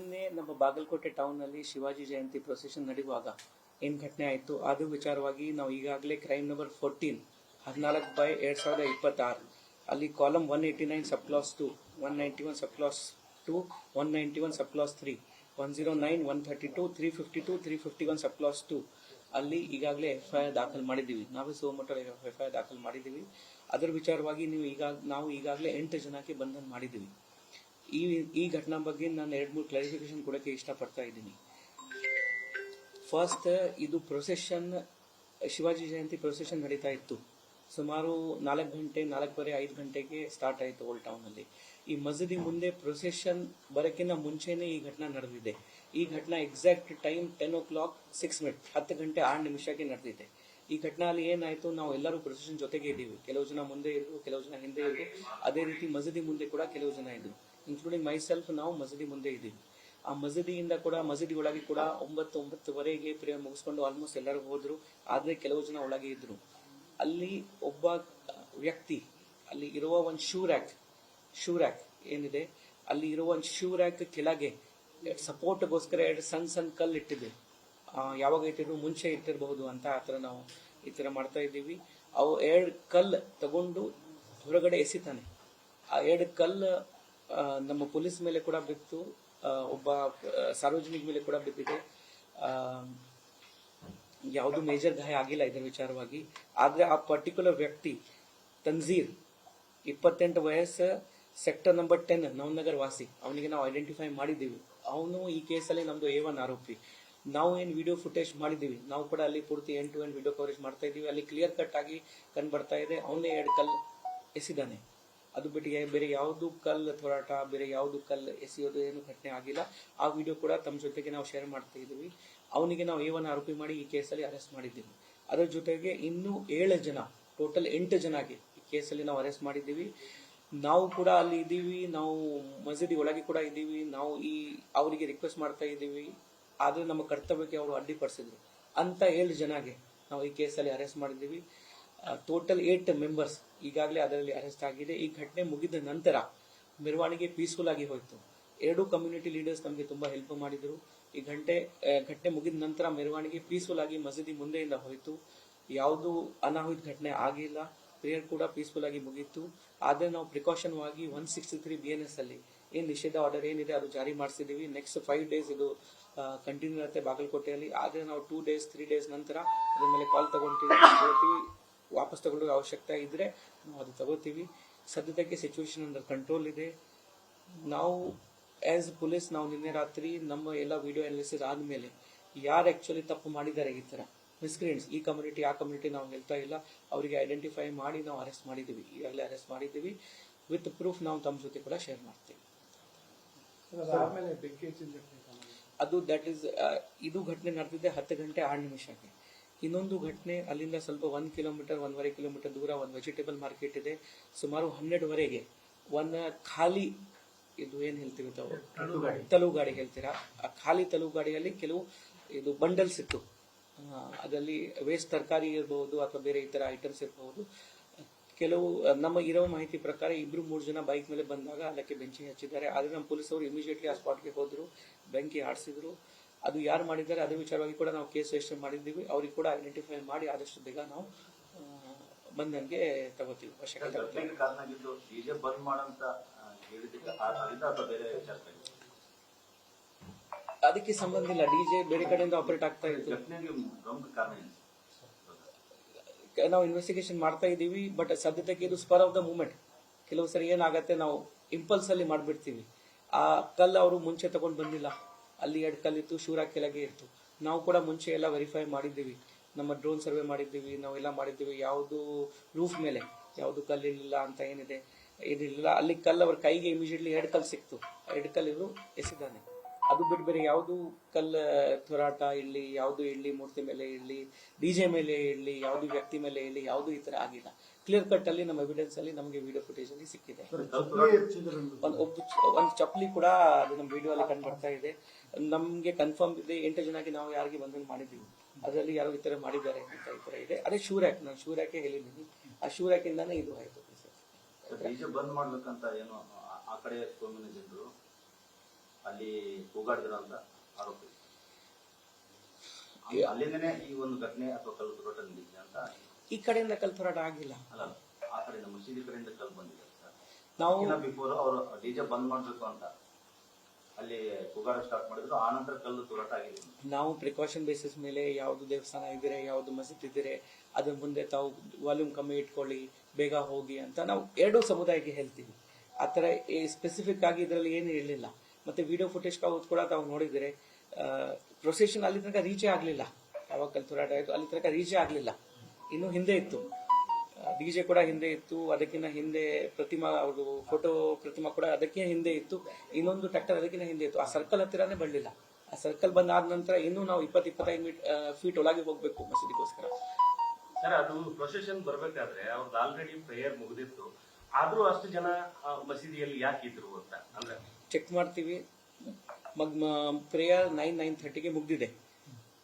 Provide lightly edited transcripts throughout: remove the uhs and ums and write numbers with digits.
ನಿನ್ನೆ ನಮ್ಮ ಬಾಗಲಕೋಟೆ ಟೌನ್ನಲ್ಲಿ ಶಿವಾಜಿ ಜಯಂತಿ ಪ್ರೊಸೆಷನ್ ನಡೆಯುವಾಗ ಏನು ಘಟನೆ ಆಯಿತು ಅದು ವಿಚಾರವಾಗಿ ನಾವು ಈಗಾಗಲೇ ಕ್ರೈಮ್ ನಂಬರ್ 14/2026 ಅಲ್ಲಿ ಕಾಲಮ್ 189 ಸಬ್ ಕ್ಲಾಸ್ 2, 191 ಸಬ್ ಕ್ಲಾಸ್ 2, 191 ಸಬ್ ಕ್ಲಾಸ್ 3, 109, 132, 352, 351 ಸಬ್ ಕ್ಲಾಸ್ 2 ಅಲ್ಲಿ ಈಗಾಗಲೇ FIR ದಾಖಲು ಮಾಡಿದ್ದೀವಿ. ನಾವೇ ಸೋಮವಾರ FIR ದಾಖಲು ಮಾಡಿದ್ದೀವಿ. ಅದರ ವಿಚಾರವಾಗಿ ನಾವು ಈಗಾಗಲೇ 8 ಜನಕ್ಕೆ ಬಂಧನ ಮಾಡಿದ್ದೀವಿ. ಈ ಘಟನಾ ಬಗ್ಗೆ ನಾನು 2-3 ಕ್ಲಾರಿಫಿಕೇಶನ್ ಕೊಡೋಕ್ಕೆ ಇಷ್ಟಪಡ್ತಾ ಇದ್ದೀನಿ. ಫಸ್ಟ್, ಇದು ಪ್ರೊಸೆಷನ್ ಶಿವಾಜಿ ಜಯಂತಿ ಪ್ರೊಸೆಷನ್ ನಡೀತಾ ಇತ್ತು. ಸುಮಾರು 4 ಗಂಟೆ 4:15 ಗಂಟೆಗೆ ಸ್ಟಾರ್ಟ್ ಆಯಿತು ಓಲ್ಡ್ ಟೌನಲ್ಲಿ. ಈ ಮಸೀದಿ ಮುಂದೆ ಪ್ರೊಸೆಷನ್ ಬರೋಕ್ಕಿಂತ ಮುಂಚೆನೇ ಈ ಘಟನಾ ನಡೆದಿದೆ. ಈ ಘಟನಾ ಎಕ್ಸಾಕ್ಟ್ ಟೈಮ್ 10:06 10 ಗಂಟೆ 6 ನಿಮಿಷಕ್ಕೆ ನಡೆದಿದೆ. ಈ ಘಟನೆಯಲ್ಲಿ ಏನಾಯಿತು, ನಾವು ಎಲ್ಲರೂ ಪ್ರೊಸೆಷನ್ ಜೊತೆಗೆ ಇದ್ದೀವಿ. ಕೆಲವು ಜನ ಮುಂದೆ ಇದ್ರು, ಕೆಲವು ಜನ ಹಿಂದೆ ಇದ್ರು. ಅದೇ ರೀತಿ ಮಸೀದಿ ಮುಂದೆ ಕೂಡ ಕೆಲವು ಜನ ಇದ್ರು, ಇನ್ಕ್ಲೂಡಿಂಗ್ ಮೈಸೆಲ್ಫ್. ನಾವು ಮಸೀದಿ ಮುಂದೆ ಇದ್ದೀವಿ. ಆ ಮಸೀದಿಯಿಂದ ಕೂಡ ಮಸೀದಿ ಒಳಗೆ ಕೂಡ 9:09ವರೆಗೆ ಪ್ರೇಯರ್ ಮುಗಿಸ್ಕೊಂಡು ಆಲ್ಮೋಸ್ಟ್ ಎಲ್ಲರೂ ಹೋದ್ರು. ಆದರೆ ಕೆಲವು ಜನ ಒಳಗೆ ಇದ್ರು. ಅಲ್ಲಿ ಒಬ್ಬ ವ್ಯಕ್ತಿ, ಅಲ್ಲಿ ಇರುವ ಒಂದು ಶೂ ರ್ಯಾಕ್ ಏನಿದೆ, ಅಲ್ಲಿ ಇರುವ ಒಂದು ಶೂ ರ್ಯಾಕ್ ಕೆಳಗೆ ಸಪೋರ್ಟ್ಗೋಸ್ಕರ 2 ಸಣ್ಣ ಕಲ್ಲು ಇಟ್ಟಿದೆ. ಯಾವಾಗ ಇಟ್ಟಿದ್ರು, ಮುಂಚೆ ಇಟ್ಟಿರಬಹುದು ಅಂತ ಆ ಥರ ನಾವು ಈ ಥರ ಮಾಡ್ತಾ ಇದ್ದೀವಿ. ಅವು 2 ಕಲ್ಲು ತಗೊಂಡು ಹೊರಗಡೆ ಎಸಿತಾನೆ. ಆ 2 ಕಲ್ಲು ನಮ್ಮ ಪೊಲೀಸ್ ಮೇಲೆ ಕೂಡ ಬಿತ್ತು, ಒಬ್ಬ ಸಾರ್ವಜನಿಕ ಮೇಲೆ ಕೂಡ ಬಿದ್ದಿದೆ. ಯಾವುದು ಮೇಜರ್ ಗಾಯ ಆಗಿಲ್ಲ ಇದರ ವಿಚಾರವಾಗಿ. ಆದರೆ ಆ ಪರ್ಟಿಕ್ಯುಲರ್ ವ್ಯಕ್ತಿ ತನ್ಜೀರ್, 28 ವಯಸ್ಸು, ಸೆಕ್ಟರ್ ನಂಬರ್ 10 ನವನಗರ್ ವಾಸಿ. ಅವನಿಗೆ ನಾವು ಐಡೆಂಟಿಫೈ ಮಾಡಿದ್ದೀವಿ. ಅವನು ಈ ಕೇಸಲ್ಲಿ ನಮ್ದು A1 ಆರೋಪಿ. ನಾವು ಏನು ವಿಡಿಯೋ ಫುಟೇಜ್ ಮಾಡಿದ್ದೀವಿ, ನಾವು ಕೂಡ ಅಲ್ಲಿ ಪೂರ್ತಿ end to end video coverage ಮಾಡ್ತಾ ಇದ್ದೀವಿ. ಅಲ್ಲಿ ಕ್ಲಿಯರ್ ಕಟ್ ಆಗಿ ಕಂಡು ಬರ್ತಾ ಇದೆ, ಅವನೇ 2 ಕಲ್ಲು ಎಸಿದಾನೆ. ಅದು ಬಿಟ್ಟು ಬೇರೆ ಯಾವುದು ಕಲ್ಲು ಹೋರಾಟ, ಬೇರೆ ಯಾವುದು ಕಲ್ಲು ಎಸೆಯೋದು ಏನು ಘಟನೆ ಆಗಿಲ್ಲ. ಆ ವಿಡಿಯೋ ಕೂಡ ತಮ್ಮ ಜೊತೆಗೆ ನಾವು ಶೇರ್ ಮಾಡ್ತಾ ಇದ್ದೀವಿ. ಅವನಿಗೆ ನಾವು A1 ಆರೋಪಿ ಮಾಡಿ ಈ ಕೇಸಲ್ಲಿ ಅರೆಸ್ಟ್ ಮಾಡಿದ್ದೀವಿ. ಅದರ ಜೊತೆಗೆ ಇನ್ನೂ 7 ಜನ, ಟೋಟಲ್ 8 ಜನಗೆ ಈ ಕೇಸಲ್ಲಿ ನಾವು ಅರೆಸ್ಟ್ ಮಾಡಿದ್ದೀವಿ. ನಾವು ಕೂಡ ಅಲ್ಲಿ ಇದ್ದೀವಿ, ನಾವು ಮಸೀದಿ ಒಳಗೆ ಕೂಡ ಇದ್ದೀವಿ. ನಾವು ಅವರಿಗೆ ರಿಕ್ವೆಸ್ಟ್ ಮಾಡ್ತಾ ಇದ್ದೀವಿ, ಆದರೆ ನಮ್ಮ ಕರ್ತವ್ಯಕ್ಕೆ ಅವರು ಅಡ್ಡಿಪಡಿಸಿದ್ರು ಅಂತ 7 ಜನಗೆ ನಾವು ಈ ಕೇಸಲ್ಲಿ ಅರೆಸ್ಟ್ ಮಾಡಿದ್ದೀವಿ. ಟೋಟಲ್ 8 ಮೆಂಬರ್ಸ್ ಈಗಾಗಲೇ ಅದರಲ್ಲಿ ಅರೆಸ್ಟ್ ಆಗಿದೆ. ಈ ಘಟನೆ ಮುಗಿದ ನಂತರ ಮೆರವಣಿಗೆ ಪೀಸ್ಫುಲ್ ಆಗಿ ಹೋಯಿತು. 2 ಕಮ್ಯುನಿಟಿ ಲೀಡರ್ಸ್ ನಮಗೆ ತುಂಬಾ ಹೆಲ್ಪ್ ಮಾಡಿದ್ರು. ಈ ಘಟನೆ ಮುಗಿದ ನಂತರ ಮೆರವಣಿಗೆ ಪೀಸ್ಫುಲ್ ಆಗಿ ಮಸೀದಿ ಮುಂದೆಯಿಂದ ಹೋಯಿತು. ಯಾವುದು ಅನಾಹುತ ಘಟನೆ ಆಗಿಲ್ಲ. ಪ್ರೇಯರ್ ಕೂಡ ಪೀಸ್ಫುಲ್ ಆಗಿ ಮುಗೀತು. ಆದರೆ ನಾವು ಪ್ರಿಕಾಷನ್ ವಾಗಿ 163 BNS ಅಲ್ಲಿ ಏನು ನಿಷೇಧ ಆರ್ಡರ್ ಏನಿದೆ ಅದು ಜಾರಿ ಮಾಡಿಸಿದ್ದೀವಿ. ನೆಕ್ಸ್ಟ್ 5 ಡೇಸ್ ಇದು ಕಂಟಿನ್ಯೂ ಇರುತ್ತೆ ಬಾಗಲಕೋಟೆಯಲ್ಲಿ. ಆದರೆ ನಾವು 2 ಡೇಸ್ 3 ಡೇಸ್ ನಂತರ ಅದ್ರ ಮೇಲೆ ಕಾಲ್ ತಗೊಳ್ತೀವಿ. ವಾಪಸ್ ತಗೊಳ್ಳೋ ಅವಶ್ಯಕತೆ ಇದ್ರೆ ನಾವು ಅದು ತಗೋತೀವಿ. ಸದ್ಯಕ್ಕೆ ಸಿಚುವೇಶನ್ ಅಂಡರ್ ಕಂಟ್ರೋಲ್ ಇದೆ. ನಾವು ಆಸ್ ಪೊಲೀಸ್ ನಾವು ನಿನ್ನೆ ರಾತ್ರಿ ನಮ್ಮ ಎಲ್ಲ ವಿಡಿಯೋ ಅನಾಲಿಸಿಸ್ ಆದ್ಮೇಲೆ ಯಾರು ಆಕ್ಚುಲಿ ತಪ್ಪು ಮಾಡಿದ್ದಾರೆ, ಈ ತರ ಮಿಸ್ಕ್ರಿಯೆಂಟ್ಸ್, ಈ ಕಮ್ಯುನಿಟಿ ಆ ಕಮ್ಯುನಿಟಿ ನಾವು ಹೇಳ್ತಾ ಇಲ್ಲ, ಅವರಿಗೆ ಐಡೆಂಟಿಫೈ ಮಾಡಿ ನಾವು ಅರೆಸ್ಟ್ ಮಾಡಿದ್ದೀವಿ. ಈಗಾಗಲೇ ಅರೆಸ್ಟ್ ಮಾಡಿದ್ದೀವಿ. ವಿತ್ ಪ್ರೂಫ್ ನಾವು ತಮ್ಮ ಜೊತೆ ಕೂಡ ಶೇರ್ ಮಾಡ್ತೀವಿ. ಅದು ದಟ್ ಈಸ್ ಇದು ಘಟನೆ ನಡೆದಿದೆ 10 ಗಂಟೆ 6 ನಿಮಿಷಕ್ಕೆ. ಇನ್ನೊಂದು ಘಟನೆ ಅಲ್ಲಿಂದ ಸ್ವಲ್ಪ 1 ಕಿಲೋಮೀಟರ್ 1.5 ಕಿಲೋಮೀಟರ್ ದೂರ ಒಂದು ವೆಜಿಟೇಬಲ್ ಮಾರ್ಕೆಟ್ ಇದೆ. ಸುಮಾರು 12ವರೆಗೆ ಒಂದು ಖಾಲಿ, ಇದು ಏನ್ ಹೇಳ್ತೀವಿ ತಲು ಗಾಡಿ ಹೇಳ್ತೀರಾ, ಆ ಖಾಲಿ ತಲು ಗಾಡಿಯಲ್ಲಿ ಕೆಲವು ಇದು ಬಂಡಲ್ಸ್ ಇತ್ತು. ಅದರಲ್ಲಿ ವೇಸ್ಟ್ ತರಕಾರಿ ಇರಬಹುದು ಅಥವಾ ಬೇರೆ ಇತರ ಐಟಮ್ಸ್ ಇರಬಹುದು. ಕೆಲವು ನಮ್ಮ ಇರೋ ಮಾಹಿತಿ ಪ್ರಕಾರ 2-3 ಜನ ಬೈಕ್ ಮೇಲೆ ಬಂದಾಗ ಅದಕ್ಕೆ ಬೆಂಕಿ ಹಚ್ಚಿದ್ದಾರೆ. ಆದರೆ ನಮ್ಮ ಪೊಲೀಸರು ಇಮಿಡಿಯೇಟ್ಲಿ ಆ ಸ್ಪಾಟ್ಗೆ ಹೋದ್ರು, ಬೆಂಕಿ ಆಡಿಸಿದ್ರು. ಅದು ಯಾರು ಮಾಡಿದ್ದಾರೆ ಅದೇ ವಿಚಾರವಾಗಿ ಕೂಡ ನಾವು ಕೇಸ್ ರಿಜಿಸ್ಟರ್ ಮಾಡಿದ್ದೀವಿ. ಅವ್ರಿಗೆ ಕೂಡ ಐಡೆಂಟಿಫೈ ಮಾಡಿ ಆದಷ್ಟು ಬೇಗ ನಾವು ಬಂಧನ್ಗೆ ತಗೋತೀವಿ. ಅದಕ್ಕೆ ಸಂಬಂಧ ಇಲ್ಲ, ಡಿಜೆ ಬೇರೆ ಕಡೆಯಿಂದ ಆಪರೇಟ್ ಆಗ್ತಾ ಇತ್ತು. ನಾವು ಇನ್ವೆಸ್ಟಿಗೇಷನ್ ಮಾಡ್ತಾ ಇದ್ದೀವಿ. ಬಟ್ ಸದ್ಯಕ್ಕೆ ಇದು ಸ್ಪರ್ ಆಫ್ ದ ಮೂಮೆಂಟ್. ಕೆಲವು ಸರಿ ಏನಾಗತ್ತೆ, ನಾವು ಇಂಪಲ್ಸ್ ಅಲ್ಲಿ ಮಾಡ್ಬಿಡ್ತೀವಿ. ಆ ಕಲ್ಲು ಅವರು ಮುಂಚೆ ತಗೊಂಡು ಬಂದಿಲ್ಲ, ಅಲ್ಲಿ 2 ಕಲ್ಲಿತ್ತು, ಶೂರ ಕೆಳಗೆ ಇತ್ತು. ನಾವು ಕೂಡ ಮುಂಚೆ ಎಲ್ಲ ವೆರಿಫೈ ಮಾಡಿದ್ದೀವಿ, ನಮ್ಮ ಡ್ರೋನ್ ಸರ್ವೆ ಮಾಡಿದ್ದೀವಿ, ನಾವೆಲ್ಲ ಮಾಡಿದ್ದೀವಿ. ಯಾವುದು ರೂಫ್ ಮೇಲೆ ಯಾವುದು ಕಲ್ಲಿರಲಿಲ್ಲ ಅಂತ ಏನಿಲ್ಲ. ಅಲ್ಲಿ ಕಲ್ಲು ಅವ್ರ ಕೈಗೆ ಇಮಿಡಿಯೇಟ್ಲಿ 2 ಕಲ್ಲು ಸಿಕ್ತು. 2 ಕಲ್ಲು ಇವರು ಎಸಿದಾನೆ. ಅದು ಬಿಟ್ಟು ಬೇರೆ ಯಾವುದು ಕಲ್ಲು ಹೋರಾಟ ಇರಲಿ, ಯಾವುದು ಇರಲಿ, ಮೂರ್ತಿ ಮೇಲೆ ಇರಲಿ, ಡಿಜೆ ಮೇಲೆ ಇರಲಿ, ಯಾವುದು ವ್ಯಕ್ತಿ ಮೇಲೆ ಇರಲಿ, ಯಾವುದು ಈ ತರ ಆಗಿಲ್ಲ. ಕ್ಲಿಯರ್ ಕಟ್ ಅಲ್ಲಿ ನಮ್ಮ ಎವಿಡೆನ್ಸ್ ಅಲ್ಲಿ ನಮಗೆ ವಿಡಿಯೋ ಫುಟೇಜ್ ಅಲ್ಲಿ ಸಿಕ್ಕಿದೆ. ಒಂದು ಚಪ್ಪಲಿ ಕೂಡ ಅದು ನಮ್ಮ ವಿಡಿಯೋ ಅಲ್ಲಿ ಕಂಡು ಬರ್ತಾ ಇದೆ. ನಮ್ಗೆ ಕನ್ಫರ್ಮ್ ಇದೆ 8 ಜನಕ್ಕೆ ನಾವು ಯಾರಿಗೆ ಬಂಧನ ಮಾಡಿದ್ದೀವಿ, ಅದರಲ್ಲಿ ಯಾರೋ ಈ ತರ ಮಾಡಿದ್ದಾರೆ ಅಂತ ಈ ತರ ಇದೆ. ಅದೇ ಶೂ ರ್ಯಾಕ್, ನಾನು ಶೂ ರ್ಯಾಕೆ ಹೇಳಿದ್ದೀನಿ. ಆ ಶೂ ರ್ಯಾಕ್ ಇಂದಾನೆ ಇದು ಆಯ್ತು. ಬಂದ್ ಮಾಡ್ಬೇಕಂತ ಏನೋ ಆ ಕಡೆ ಜನರು ಅಲ್ಲಿ ಕೂಗಾಡಿದ್ರು ಅಂತ ಆರೋಪ ಇದೆ. ಅಲ್ಲಿಂದನೇ ಈ ಒಂದು ಘಟನೆ ಅಥವಾ ಕಲ್ಲು ತೂರಾಟ ನಡೀತಿದೆ ಅಂತ. ಈ ಕಡೆಯಿಂದ ಕಲ್ಪರಾಟ ಆಗಿಲ್ಲ. ಅಲ್ಲ, ಆ ಕಡೆಯಿಂದ ಮಸೀದಿ ಕಡೆಯಿಂದ ಕಲ್ಲು ಬಂದಿದೆ ಸರ್. ನಾವು ಬಿಫೋರ್ ಅವರು ಡಿಜೆ ಬಂದ್ ಮಾಡ್ಬೇಕು ಅಂತ ಅಲ್ಲಿ ಕೂಗಾಡ ಸ್ಟಾರ್ಟ್ ಮಾಡಿದ್ರು, ಆ ನಂತರ ಕಲ್ಲು ತೂರಾಟ ಆಗಿದೆ. ನಾವು ಪ್ರಿಕಾಷನ್ ಬೇಸಿಸ್ ಮೇಲೆ ಯಾವ್ದು ದೇವಸ್ಥಾನ ಇದ್ದೀರಿ, ಯಾವ್ದು ಮಸೀದ್ ಇದ್ದೀರಿ, ಅದ್ರ ಮುಂದೆ ತಾವು ವಾಲ್ಯೂಮ್ ಕಮ್ಮಿ ಇಟ್ಕೊಳ್ಳಿ, ಬೇಗ ಹೋಗಿ ಅಂತ ನಾವು ಎರಡೂ ಸಮುದಾಯಕ್ಕೆ ಹೇಳ್ತೀವಿ. ಆ ಥರ ಸ್ಪೆಸಿಫಿಕ್ ಆಗಿ ಇದರಲ್ಲಿ ಏನು ಹೇಳಿಲ್ಲ. ಮತ್ತೆ ವಿಡಿಯೋ ಫುಟೇಜ್ ಕೂಡ ತಾವು ನೋಡಿದರೆ ಪ್ರೊಸೆಷನ್ ಅಲ್ಲಿ ತನಕ ರೀಚೇ ಆಗಲಿಲ್ಲ. ಯಾವಾಗ ಕಲ್ತುರಾಟ ಆಯಿತು ಅಲ್ಲಿ ತನಕ ರೀಚೇ ಆಗಲಿಲ್ಲ, ಇನ್ನೂ ಹಿಂದೆ ಇತ್ತು. ಡಿಜೆ ಕೂಡ ಹಿಂದೆ ಇತ್ತು, ಅದಕ್ಕಿಂತ ಹಿಂದೆ ಪ್ರತಿಮಾ ಅವ್ರದ್ದು ಫೋಟೋ ಪ್ರತಿಮಾ ಕೂಡ ಅದಕ್ಕೆ ಹಿಂದೆ ಇತ್ತು, ಇನ್ನೊಂದು ಟ್ರ್ಯಾಕ್ಟರ್ ಅದಕ್ಕಿಂತ ಹಿಂದೆ ಇತ್ತು. ಆ ಸರ್ಕಲ್ ಹತ್ತಿರನೇ ಬರಲಿಲ್ಲ. ಆ ಸರ್ಕಲ್ ಬಂದಾದ ನಂತರ ಇನ್ನೂ ನಾವು 20-25 ಫೀಟ್ ಒಳಗೆ ಹೋಗ್ಬೇಕು ಮಸೀದಿಗೋಸ್ಕರ. ಸರ್, ಅದು ಪ್ರೊಸೆಷನ್ ಬರ್ಬೇಕಾದ್ರೆ ಅವ್ರದ್ದು ಆಲ್ರೆಡಿ ಪ್ರೇಯರ್ ಮುಗಿದಿತ್ತು, ಆದ್ರೂ ಅಷ್ಟು ಜನ ಮಸೀದಿಯಲ್ಲಿ ಯಾಕೆ ಇದ್ರು ಅಂತ ಅಂದ್ರೆ ಚೆಕ್ ಮಾಡ್ತೀವಿ. ಪ್ರೇಯರ್ 9:30ಗೆ ಮುಗ್ದಿದೆ.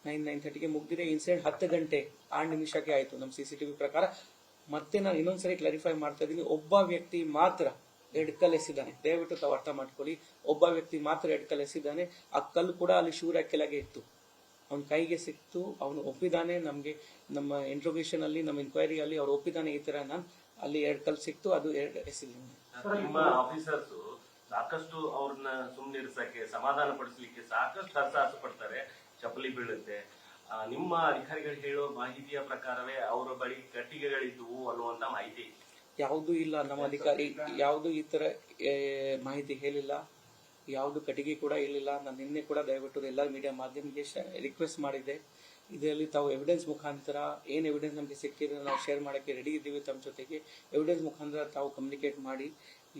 9:30ಗೆ ಮುಗ್ದಿದೆ. ಇನ್ಸಿಡೆಂಟ್ 10 ಗಂಟೆ 6 ನಿಮಿಷಕ್ಕೆ ಆಯಿತು ನಮ್ಮ CCTV ಪ್ರಕಾರ. ಮತ್ತೆ ನಾನು ಇನ್ನೊಂದ್ಸರಿ ಕ್ಲಾರಿಫೈ ಮಾಡ್ತಾ ಇದ್ದೀನಿ, ಒಬ್ಬ ವ್ಯಕ್ತಿ ಮಾತ್ರ 2 ಕಲ್ಲು ಎಸಿದ್ದಾನೆ. ದಯವಿಟ್ಟು ತಾವು ಅರ್ಥ ಮಾಡ್ಕೊಳ್ಳಿ, ಒಬ್ಬ ವ್ಯಕ್ತಿ ಮಾತ್ರ 2 ಕಲ್ಲು ಎಸಿದ್ದಾನೆ. ಆ ಕಲ್ಲು ಕೂಡ ಅಲ್ಲಿ ಶೂರ ಕೆಳಗೆ ಇತ್ತು, ಅವನ ಕೈಗೆ ಸಿಕ್ತು, ಅವನು ಒಪ್ಪಿದ್ದಾನೆ. ನಮಗೆ ನಮ್ಮ ಇಂಟ್ರೋಗೇಷನ್ ಅಲ್ಲಿ, ನಮ್ಮ ಎನ್ಕ್ವೈರಿಯಲ್ಲಿ ಅವ್ರು ಒಪ್ಪಿದ್ದಾನೆ, ಈ ತರ ನಾನು ಅಲ್ಲಿ 2 ಕಲ್ಲು ಸಿಕ್ತು, ಅದು 2 ಎಸಿದ್ದೀನಿ. ನಿಮ್ಮ ಆಫೀಸರ್ಸ್ ಸಾಕಷ್ಟು ಅವ್ರನ್ನ ಸುಮ್ಮನಿರ್ಸಕ್ಕೆ, ಸಮಾಧಾನ ಪಡಿಸ್ಲಿಕ್ಕೆ ಸಾಕಷ್ಟು ಹರಸಾಹಸ ಪಡ್ತಾರೆ, ಚಪ್ಪಲಿ ಬೀಳುತ್ತೆ. ನಿಮ್ಮ ಅಧಿಕಾರಿಗಳು ಹೇಳೋ ಮಾಹಿತಿಯ ಪ್ರಕಾರವೇ ಅವರ ಬಳಿ ಕಟ್ಟಿಗೆಗಳಿದ್ವು ಅನ್ನುವಂತ ಮಾಹಿತಿ ಯಾವುದೂ ಇಲ್ಲ. ನಮ್ಮ ಅಧಿಕಾರಿ ಯಾವುದು ಈ ತರ ಮಾಹಿತಿ ಹೇಳಿಲ್ಲ, ಯಾವುದು ಕಟ್ಟಿಗೆ ಕೂಡ ಇರಲಿಲ್ಲ. ನಾನು ನಿನ್ನೆ ಕೂಡ ದಯವಿಟ್ಟು ಎಲ್ಲ ಮೀಡಿಯಾ ಮಾಧ್ಯಮಕ್ಕೆ ರಿಕ್ವೆಸ್ಟ್ ಮಾಡಿದ್ದೆ, ಇದರಲ್ಲಿ ತಾವು ಎವಿಡೆನ್ಸ್ ಮುಖಾಂತರ ಏನು ಎವಿಡೆನ್ಸ್ ನಮಗೆ ಸಿಕ್ಕಿದ್ರೆ ನಾವು ಶೇರ್ ಮಾಡೋಕ್ಕೆ ರೆಡಿ ಇದ್ದೀವಿ. ತಮ್ಮ ಜೊತೆಗೆ ಎವಿಡೆನ್ಸ್ ಮುಖಾಂತರ ತಾವು ಕಮ್ಯುನಿಕೇಟ್ ಮಾಡಿ.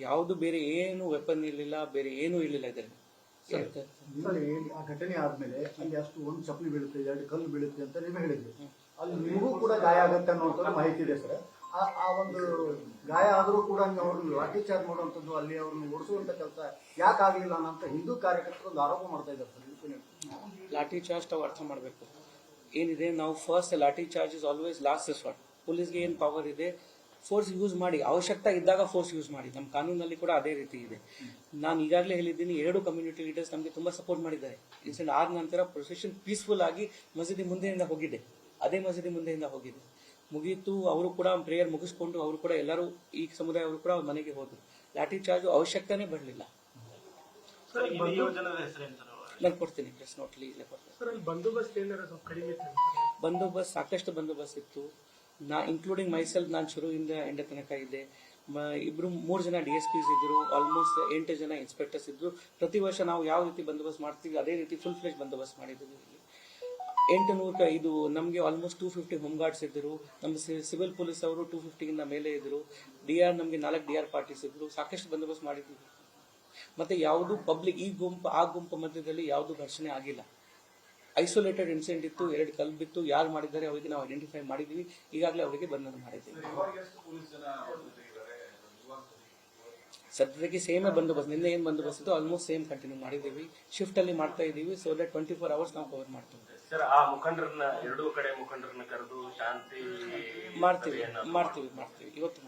ಯಾವುದು ಬೇರೆ ಏನು ವೆಪನ್ ಇರಲಿಲ್ಲ, ಬೇರೆ ಏನೂ ಇರಲಿಲ್ಲ ಇದರಲ್ಲಿ. ಆ ಘಟನೆ ಆದ್ಮೇಲೆ ಅಲ್ಲಿ ಅಷ್ಟು ಒಂದು ಚಪ್ಪಲಿ ಬೀಳುತ್ತೆ, 2 ಕಲ್ಲು ಬೀಳುತ್ತೆ ಅಂತ ನೀವು ಹೇಳಿದ್ರಿ. ಅಲ್ಲಿ ನಿಮಗೂ ಕೂಡ ಗಾಯ ಆಗುತ್ತೆ ಅನ್ನುವಂಥದ್ದು ಮಾಹಿತಿ ಇದೆ ಸರ್. ಆ ಒಂದು ಗಾಯ ಆದರೂ ಕೂಡ ಅವ್ರನ್ನ ಲಾಠಿ ಚಾರ್ಜ್ ಮಾಡುವಂಥದ್ದು, ಅಲ್ಲಿ ಅವ್ರನ್ನ ಓಡಿಸುವಂತ ಕೆಲಸ ಯಾಕೆ ಆಗಲಿಲ್ಲ ಅನ್ನೋಂಥ ಹಿಂದೂ ಕಾರ್ಯಕರ್ತರು ಒಂದು ಆರೋಪ ಮಾಡ್ತಾ ಇದ್ದಾರೆ ಸರ್. ಲಾಠಿ ಚಾರ್ಜ್ ತಾವು ಅರ್ಥ ಮಾಡಬೇಕು ಏನಿದೆ. ನಾವು first lathi charge is always last resort. ಪೊಲೀಸ್ಗೆ ಏನು ಪವರ್ ಇದೆ, ಫೋರ್ಸ್ ಯೂಸ್ ಮಾಡಿ, ಅವಶ್ಯಕತೆ ಇದ್ದಾಗ ಫೋರ್ಸ್ ಯೂಸ್ ಮಾಡಿ. ನಮ್ಮ ಕಾನೂನಲ್ಲಿ ಕೂಡ ಅದೇ ರೀತಿ ಇದೆ. ನಾನು ಈಗಾಗಲೇ ಹೇಳಿದ್ದೀನಿ, 2 ಕಮ್ಯುನಿಟಿ ಲೀಡರ್ಸ್ ನಮಗೆ ತುಂಬ ಸಪೋರ್ಟ್ ಮಾಡಿದ್ದಾರೆ. ಇನ್ಸಿಡೆಂಟ್ ಆದ ನಂತರ ಪ್ರೊಸೆಷನ್ ಪೀಸ್ಫುಲ್ ಆಗಿ ಮಸೀದಿ ಮುಂದೆಯಿಂದ ಹೋಗಿದೆ, ಅದೇ ಮಸೀದಿ ಮುಂದೆಯಿಂದ ಹೋಗಿದೆ, ಮುಗೀತು. ಅವರು ಕೂಡ ಪ್ರೇಯರ್ ಮುಗಿಸ್ಕೊಂಡು ಅವರು ಕೂಡ ಎಲ್ಲರೂ ಈ ಸಮುದಾಯ ಅವರು ಕೂಡ ಅವ್ರ ಮನೆಗೆ ಹೋದ್ರು. ಲಾಠಿ ಚಾರ್ಜ್ ಅವಶ್ಯಕತೆನೇ ಬರಲಿಲ್ಲ. ನಾನು ಕೊಡ್ತೀನಿ ಪ್ರೆಸ್ ನೋಟ್ಲಿ, ಇಲ್ಲೇ ಕೊಡ್ತೀನಿ. ಬಂದೋಬಸ್ತ್ ಸಾಕಷ್ಟು ಬಂದೋಬಸ್ತ್ ಇತ್ತು. ಇನ್ಕ್ಲೂಡಿಂಗ್ ಮೈಸೆಲ್ಫ್, ನಾನು ಶುರುವಿಂದ ಎಂಡ ತನಕ ಇದ್ದೆ. 3 ಜನ DSPs ಇದ್ರು, ಆಲ್ಮೋಸ್ಟ್ 8 ಜನ ಇನ್ಸ್ಪೆಕ್ಟರ್ಸ್ ಇದ್ರು. ಪ್ರತಿ ವರ್ಷ ನಾವು ಯಾವ ರೀತಿ ಬಂದೋಬಸ್ತ್ ಮಾಡ್ತೀವಿ ಅದೇ ರೀತಿ ಫುಲ್ ಫ್ಲೆಜ್ ಬಂದೋಬಸ್ತ್ ಮಾಡಿದ್ದೀವಿ. 800 ಇದು ನಮಗೆ ಆಲ್ಮೋಸ್ಟ್ 250 ಹೋಮ್ ಗಾರ್ಡ್ಸ್ ಇದ್ದರು. ನಮ್ಮ ಸಿವಿಲ್ ಪೊಲೀಸ್ ಅವರು 250ಗಿಂತ ಮೇಲೆ ಇದ್ರು. DR ನಮಗೆ 4 DR ಪಾರ್ಟೀಸ್ ಇದ್ರು. ಸಾಕಷ್ಟು ಬಂದೋಬಸ್ತ್ ಮಾಡಿದ್ದೀವಿ. ಮತ್ತೆ ಯಾವುದು ಪಬ್ಲಿಕ್ ಆ ಗುಂಪು ಮಧ್ಯದಲ್ಲಿ ಯಾವುದು ಘರ್ಷಣೆ ಆಗಿಲ್ಲ. ಐಸೋಲೇಟೆಡ್ ಇನ್ಸಿಡೆಂಟ್ ಇತ್ತು, 2 ಕಲ್ಲು ಬಿತ್ತು. ಯಾರು ಮಾಡಿದ್ದಾರೆ ಅವರಿಗೆ ನಾವು ಐಡೆಂಟಿಫೈ ಮಾಡಿದ್ದೀವಿ, ಈಗಾಗಲೇ ಅವರಿಗೆ ಬಂಧನ ಮಾಡಿದ್ದೀವಿ. ಸದ್ಯಕ್ಕೆ ಸೇಮೇ ಬಂದೋಬಸ್ತ್, ನಿನ್ನೆ ಏನು ಬಂದೋಬಸ್ತ್ ಇತ್ತು ಆಲ್ಮೋಸ್ಟ್ ಸೇಮ್ ಕಂಟಿನ್ಯೂ ಮಾಡಿದ್ದೀವಿ. ಶಿಫ್ಟ್ ಅಲ್ಲಿ ಮಾಡ್ತಾ ಇದ್ದೀವಿ, ಸೊ ದಟ್ 24 hours ನಾವು ಕವರ್ ಮಾಡ್ತೀವಿ. ಸರ್, ಆ ಮುಖಂಡರನ್ನ 2 ಕಡೆ ಮುಖಂಡರನ್ನ ಕರೆದು ಶಾಂತಿ ಮಾಡ್ತೀವಿ ಇವತ್ತು